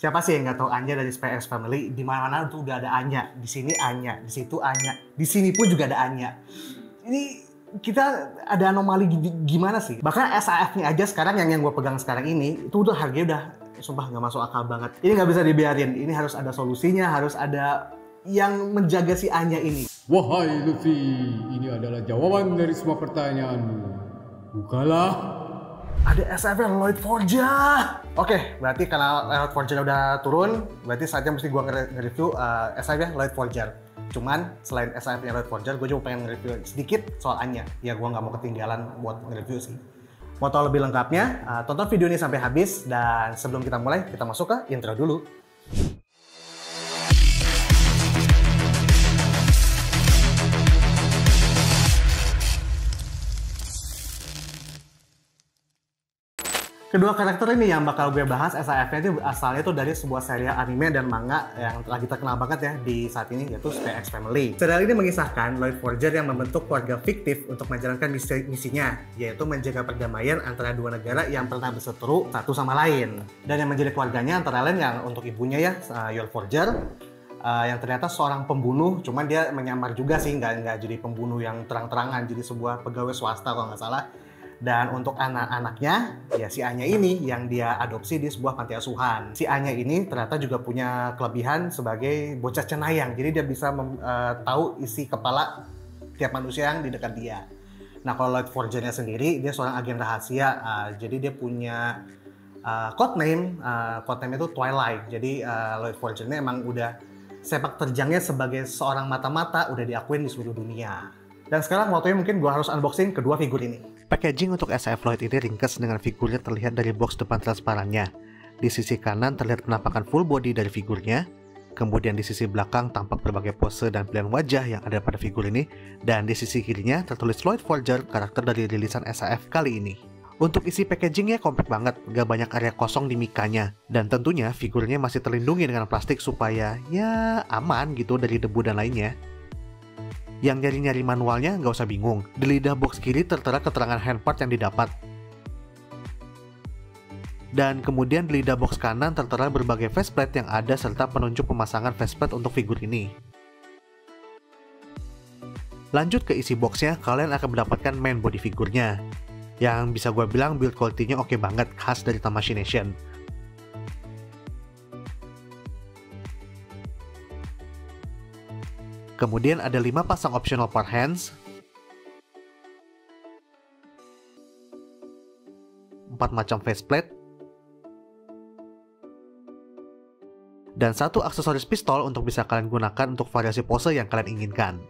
Siapa sih yang nggak tahu Anya dari Spy X Family? Di mana-mana tuh udah ada Anya. Di sini Anya, di situ Anya, di sini pun juga ada Anya. Ini kita ada anomali gimana sih? Bahkan SAF-nya aja sekarang yang gue pegang sekarang ini itu udah harganya udah sumpah nggak masuk akal banget. Ini nggak bisa dibiarin. Ini harus ada solusinya, harus ada yang menjaga si Anya ini. Wahai Luffy, ini adalah jawaban dari semua pertanyaanmu. Bukalah. Ada SF Lloyd Forger. Oke, berarti karena Lloyd Forger udah turun, berarti saatnya mesti gue nge-review SF Lloyd Forger. Cuman selain SF Lloyd Forger, gue juga pengen nge-review sedikit soal Anya. Ya gue nggak mau ketinggalan buat nge-review sih. Mau tahu lebih lengkapnya, tonton video ini sampai habis. Dan sebelum kita mulai, kita masuk ke intro dulu. Kedua karakter ini yang bakal gue bahas, SAF-nya itu asalnya tuh dari sebuah serial anime dan manga yang lagi terkenal banget ya di saat ini, yaitu Spy X Family. Serial ini mengisahkan Lloyd Forger yang membentuk keluarga fiktif untuk menjalankan misinya, yaitu menjaga perdamaian antara dua negara yang pernah berseteru satu sama lain. Dan yang menjadi keluarganya antara lain yang untuk ibunya ya, Lloyd Forger, yang ternyata seorang pembunuh, cuman dia menyamar juga sih, nggak jadi pembunuh yang terang-terangan, jadi sebuah pegawai swasta kalau nggak salah. Dan untuk anak-anaknya, ya si Anya ini yang dia adopsi di sebuah panti asuhan. Si Anya ini ternyata juga punya kelebihan sebagai bocah cenayang. Jadi dia bisa tahu isi kepala tiap manusia yang di dekat dia. Nah kalau Lloyd Forger-nya sendiri, dia seorang agen rahasia. Jadi dia punya codename itu Twilight. Jadi Lloyd Forger-nya emang udah sepak terjangnya sebagai seorang mata-mata, udah diakuin di seluruh dunia. Dan sekarang waktunya mungkin gue harus unboxing kedua figur ini. Packaging untuk SF Lloyd ini ringkas dengan figurnya terlihat dari box depan transparannya. Di sisi kanan terlihat penampakan full body dari figurnya. Kemudian di sisi belakang tampak berbagai pose dan pilihan wajah yang ada pada figur ini. Dan di sisi kirinya tertulis Lloyd Forger, karakter dari rilisan SAF kali ini. Untuk isi packagingnya kompak banget, gak banyak area kosong di mikanya. Dan tentunya figurnya masih terlindungi dengan plastik supaya ya aman gitu dari debu dan lainnya. Yang nyari-nyari manualnya nggak usah bingung. Di lidah box kiri tertera keterangan handpart yang didapat. Dan kemudian di lidah box kanan tertera berbagai faceplate yang ada serta penunjuk pemasangan faceplate untuk figur ini. Lanjut ke isi boxnya, kalian akan mendapatkan main body figurnya. Yang bisa gue bilang build quality-nya oke banget, khas dari Tamashii Nation. Kemudian ada 5 pasang optional part hands, 4 macam faceplate, dan 1 aksesoris pistol untuk bisa kalian gunakan untuk variasi pose yang kalian inginkan.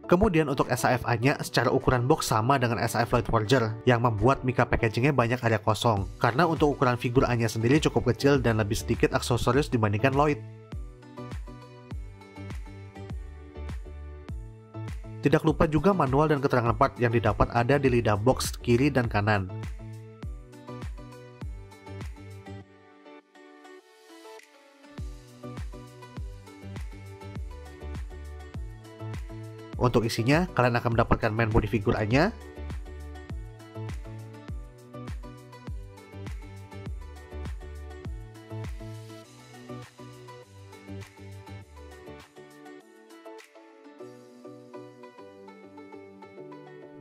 Kemudian untuk SAF Anya secara ukuran box sama dengan SAF Lloyd Forger, yang membuat mika packagingnya banyak area kosong, karena untuk ukuran figur Anya sendiri cukup kecil dan lebih sedikit aksesoris dibandingkan Lloyd. Tidak lupa juga manual dan keterangan part yang didapat ada di lidah box kiri dan kanan. Untuk isinya, kalian akan mendapatkan main body figure Anya,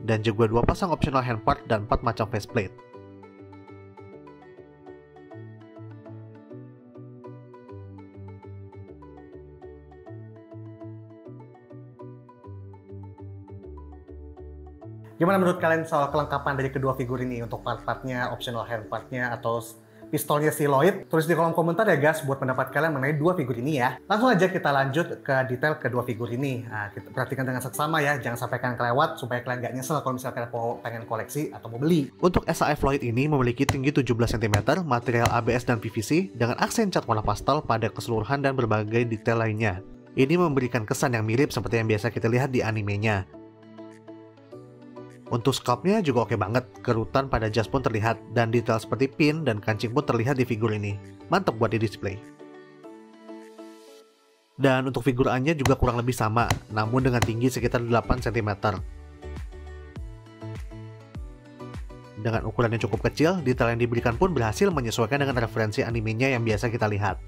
dan juga 2 pasang optional handpart dan 4 macam faceplate. Gimana menurut kalian soal kelengkapan dari kedua figur ini untuk part-partnya, optional handpartnya, atau pistolnya si Lloyd? Tulis di kolom komentar ya guys buat pendapat kalian mengenai dua figur ini ya. Langsung aja kita lanjut ke detail kedua figur ini. Nah, kita perhatikan dengan seksama ya, jangan sampai kalian kelewat supaya kalian gak nyesel kalau misalnya kalian mau pengen koleksi atau mau beli. Untuk SAF Lloyd ini memiliki tinggi 17 cm, material ABS dan PVC dengan aksen cat warna pastel pada keseluruhan dan berbagai detail lainnya. Ini memberikan kesan yang mirip seperti yang biasa kita lihat di animenya. Untuk sculptnya juga oke banget, kerutan pada jas pun terlihat, dan detail seperti pin dan kancing pun terlihat di figur ini. Mantap buat di display. Dan untuk figur Anya juga kurang lebih sama, namun dengan tinggi sekitar 8 cm. Dengan ukuran yang cukup kecil, detail yang diberikan pun berhasil menyesuaikan dengan referensi animenya yang biasa kita lihat.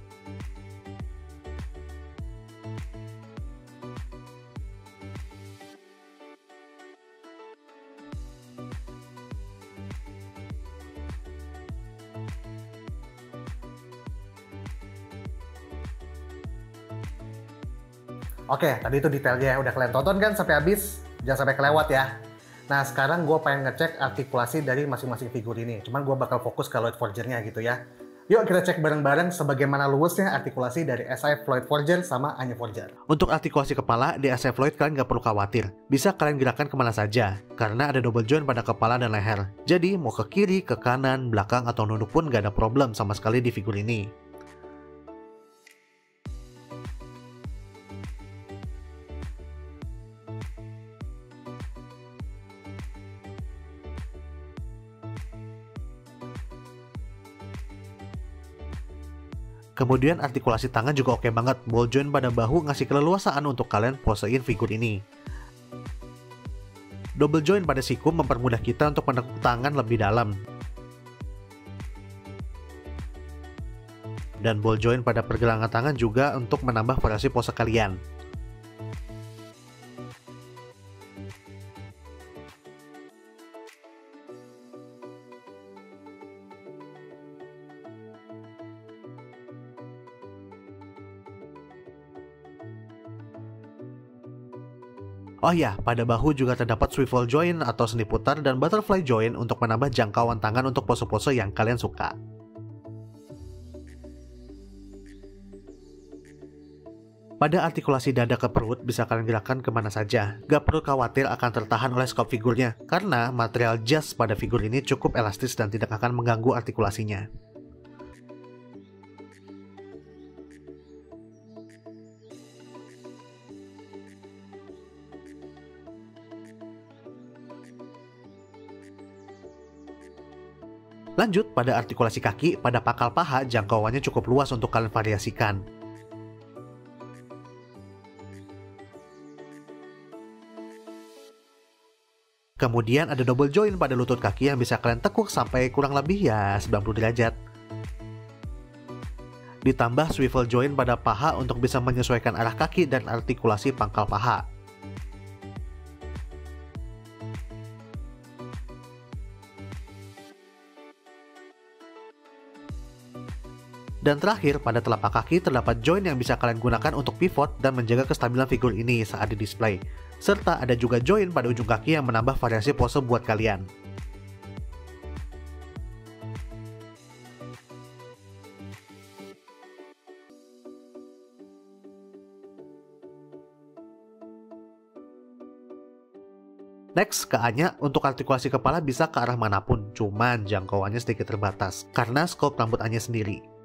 Oke, tadi itu detailnya udah kalian tonton kan sampai habis, jangan sampai kelewat ya. Nah, sekarang gue pengen ngecek artikulasi dari masing-masing figur ini. Cuman gue bakal fokus ke Lloyd Forger-nya gitu ya. Yuk kita cek bareng-bareng sebagaimana luwesnya artikulasi dari SIF Lloyd Forger sama Anya Forger. Untuk artikulasi kepala, di SIF Lloyd kalian nggak perlu khawatir. Bisa kalian gerakan kemana saja, karena ada double joint pada kepala dan leher. Jadi, mau ke kiri, ke kanan, belakang, atau nunduk pun nggak ada problem sama sekali di figur ini. Kemudian artikulasi tangan juga oke banget, ball joint pada bahu ngasih keleluasaan untuk kalian posein figur ini. Double joint pada siku mempermudah kita untuk menekuk tangan lebih dalam. Dan ball joint pada pergelangan tangan juga untuk menambah variasi pose kalian. Oh ya, pada bahu juga terdapat swivel joint atau sendi putar dan butterfly joint untuk menambah jangkauan tangan untuk pose-pose yang kalian suka. Pada artikulasi dada ke perut bisa kalian gerakan kemana saja. Gak perlu khawatir akan tertahan oleh scope figurnya, karena material jas pada figur ini cukup elastis dan tidak akan mengganggu artikulasinya. Lanjut, pada artikulasi kaki, pada pangkal paha jangkauannya cukup luas untuk kalian variasikan. Kemudian ada double joint pada lutut kaki yang bisa kalian tekuk sampai kurang lebih ya 90 derajat. Ditambah swivel joint pada paha untuk bisa menyesuaikan arah kaki dan artikulasi pangkal paha. Dan terakhir, pada telapak kaki terdapat joint yang bisa kalian gunakan untuk pivot dan menjaga kestabilan figur ini saat di display. Serta ada juga joint pada ujung kaki yang menambah variasi pose buat kalian. Next, ke Anya, untuk artikulasi kepala bisa ke arah manapun, cuman jangkauannya sedikit terbatas, karena scope rambut Anya sendiri.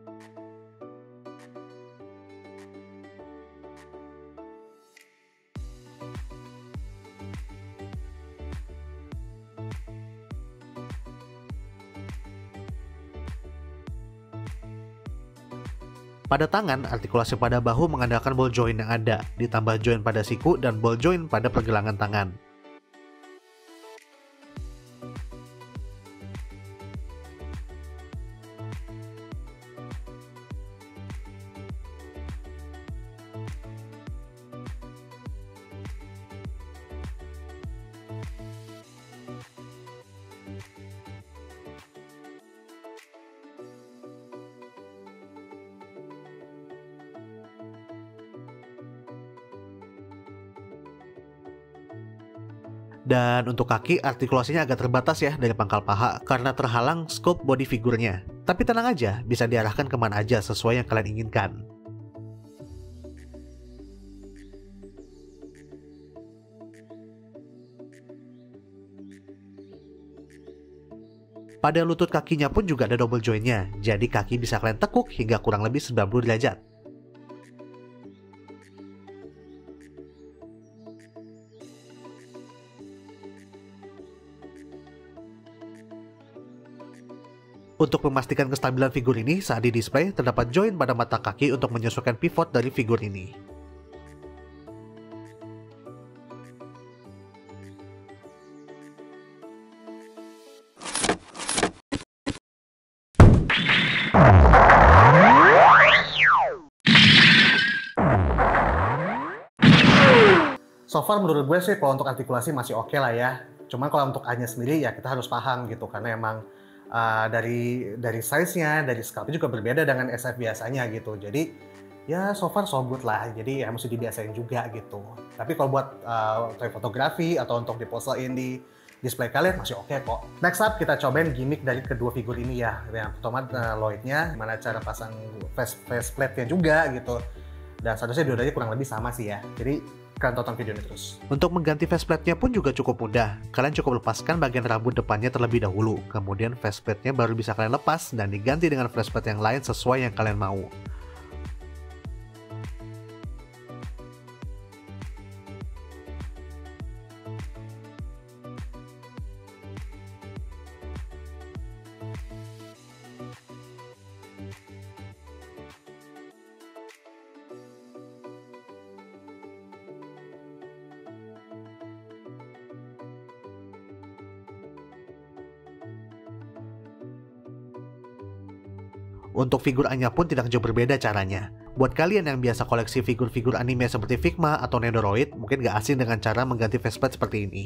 Pada tangan, artikulasi pada bahu mengandalkan ball joint yang ada, ditambah joint pada siku dan ball joint pada pergelangan tangan. Dan untuk kaki, artikulasinya agak terbatas ya dari pangkal paha karena terhalang scope body figurnya. Tapi tenang aja, bisa diarahkan kemana aja sesuai yang kalian inginkan. Pada lutut kakinya pun juga ada double jointnya, jadi kaki bisa kalian tekuk hingga kurang lebih 90 derajat. Untuk memastikan kestabilan figur ini, saat di display terdapat joint pada mata kaki untuk menyesuaikan pivot dari figur ini. So far menurut gue sih kalau untuk artikulasi masih oke lah ya. Cuman kalau untuk A-nya sendiri ya kita harus paham gitu karena emang dari size-nya, dari scope juga berbeda dengan SF biasanya gitu. Jadi ya so far so good lah. Jadi ya mesti dibiasain juga gitu. Tapi kalau buat toy fotografi atau untuk diposein di display kalian masih oke kok. Next up kita cobain gimmick dari kedua figur ini ya. Yang pertama Lloyd-nya, gimana cara pasang face plate-nya juga gitu. Dan seharusnya dua-duanya kurang lebih sama sih ya. Jadi kalian tonton video ini terus. Untuk mengganti faceplate-nya pun juga cukup mudah. Kalian cukup lepaskan bagian rambut depannya terlebih dahulu. Kemudian faceplate-nya baru bisa kalian lepas dan diganti dengan faceplate yang lain sesuai yang kalian mau. Untuk figur A-nya pun tidak jauh berbeda caranya. Buat kalian yang biasa koleksi figur-figur anime seperti Figma atau Nendoroid, mungkin gak asing dengan cara mengganti faceplate seperti ini.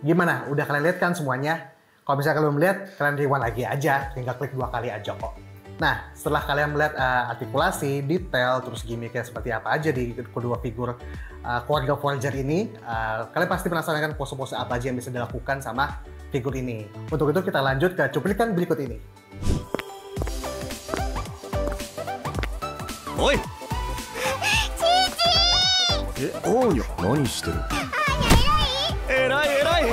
Gimana? Udah kalian lihat kan semuanya? Kalau misalnya kalian belum lihat, kalian rewind lagi aja. Tinggal klik 2 kali aja kok. Nah, setelah kalian melihat artikulasi, detail, terus gimmicknya seperti apa aja di kedua figur keluarga Forger ini, kalian pasti penasaran kan pose-pose apa aja yang bisa dilakukan sama figur ini. Untuk itu kita lanjut ke cuplikan berikut ini. Oi! Oh ya, nani shiteる? Erai, erai!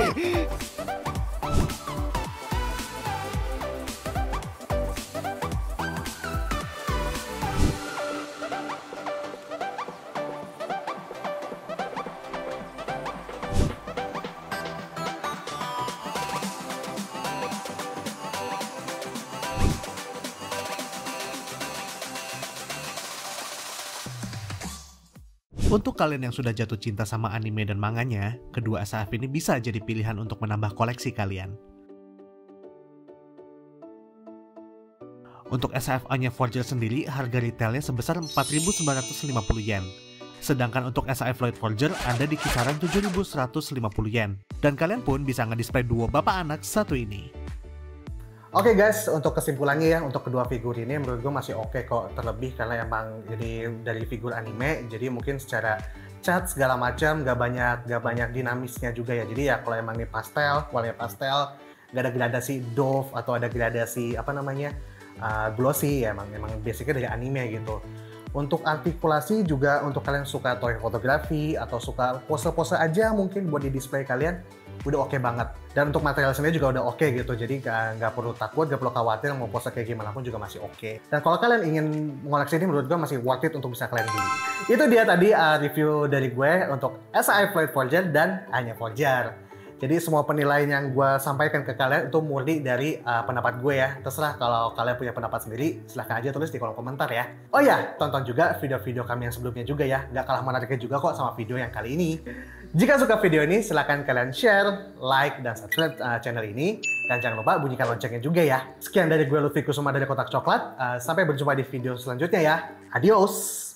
Untuk kalian yang sudah jatuh cinta sama anime dan manganya, kedua SAF ini bisa jadi pilihan untuk menambah koleksi kalian. Untuk SAF A-nya Forger sendiri, harga retailnya sebesar 4.950 yen. Sedangkan untuk SAF Lloyd Forger ada di kisaran 7.150 yen. Dan kalian pun bisa ngedisplay duo bapak anak satu ini. Oke guys, untuk kesimpulannya ya, untuk kedua figur ini menurut gue masih oke kok. Terlebih karena emang ini dari figur anime, jadi mungkin secara cat segala macam gak banyak dinamisnya juga ya. Jadi ya kalau emang ini pastel, warnanya pastel, gak ada gradasi doff atau ada gradasi apa namanya glossy ya, emang basicnya dari anime gitu. Untuk artikulasi juga untuk kalian suka toy fotografi atau suka pose-pose aja mungkin buat di display kalian, udah oke banget. Dan untuk material sendiri juga udah oke gitu, jadi nggak perlu takut, nggak perlu khawatir mau pose kayak gimana pun juga masih oke. Dan kalau kalian ingin mengoleksi ini menurut gue masih worth it untuk bisa kalian beli. Itu dia tadi review dari gue untuk SAF Lloyd Forger dan A-nya Forger. Jadi semua penilaian yang gue sampaikan ke kalian itu murni dari pendapat gue ya. Terserah kalau kalian punya pendapat sendiri, silahkan aja tulis di kolom komentar ya. Oh ya, tonton juga video-video kami yang sebelumnya juga ya. Nggak kalah menariknya juga kok sama video yang kali ini. Jika suka video ini, silahkan kalian share, like, dan subscribe channel ini. Dan jangan lupa bunyikan loncengnya juga ya. Sekian dari gue Lutfi Kusuma dari Kotak Coklat. Sampai berjumpa di video selanjutnya ya. Adios!